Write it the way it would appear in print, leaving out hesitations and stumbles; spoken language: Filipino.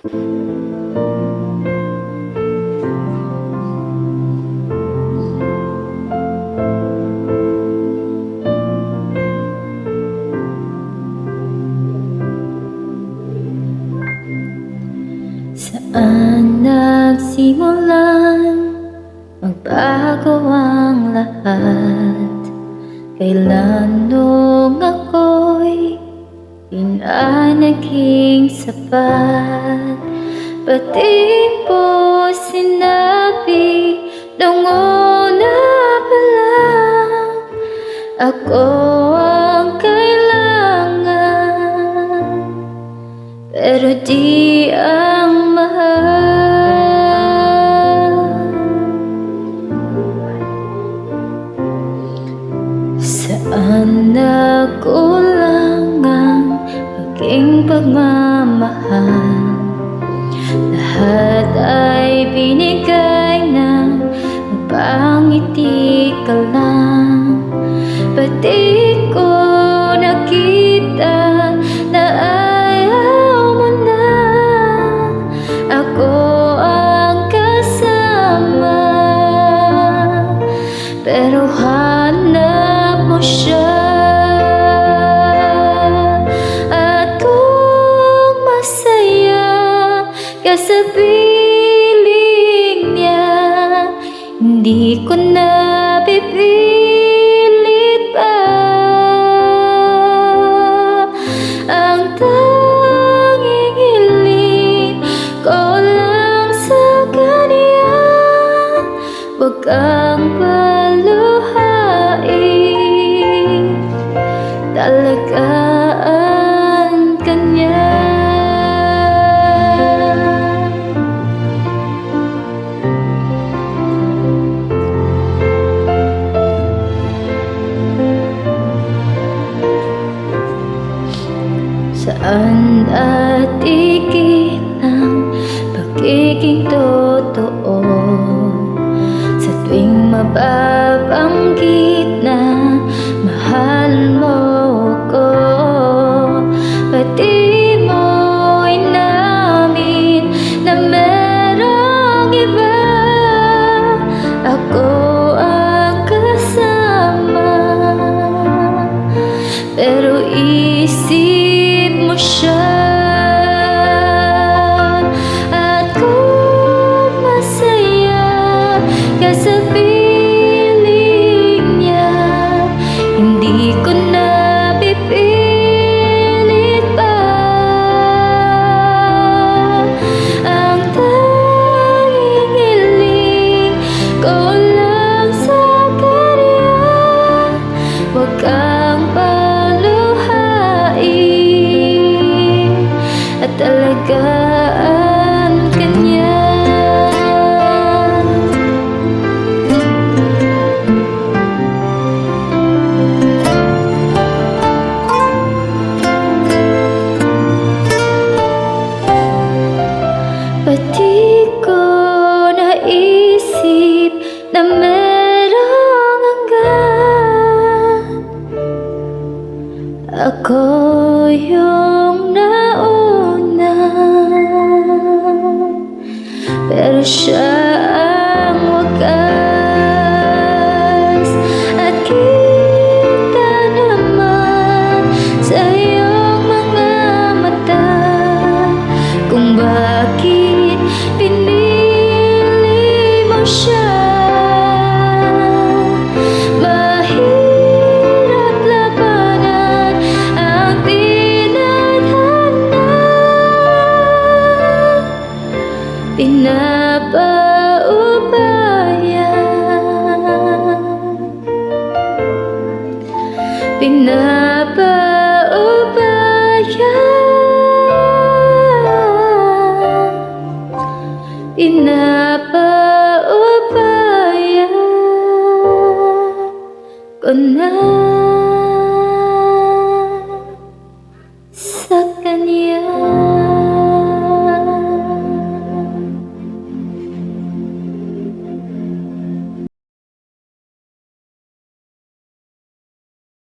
Saan nagsimulan magbago ang lahat? Kailan nung ako'y di na naging sapat? Pati po sinabi nung una pa lang ako ang kailangan, pero di ang mahal. Saan nagkulang ang aking pagmamahal? Lahat ay binigay ng mapangiti ka lang. Pati ko nakita na ayaw mo na ako ang kasama, pero hanap mo siya. At kung masaya ka sa piling niya, hindi ko na pipilit pa. Ang tanging hiling ko lang sa kanya, huwag kang paluhain, talagaan ka niya. Saan natigil ang pagiging totoo? Sa tuwing mababanggit na mahal mo ko, pati mo'y namin na merong iba. Ako ang kasama, pero isip mo siya. At kung masaya ka sa piling niya, hindi ko na pipilit pa. Ang tanging hiling ko lang sa kanya, huwag kang paluhain, at talagaan ka niya. Pati ko naisip na merong hanggan, ako yung nauna, pero siya ang wakas. At kita naman sa iyong mga mata kung bakit pinili mo siya. Mahirap labanan ang tinadhana, pinapaubaya ko na.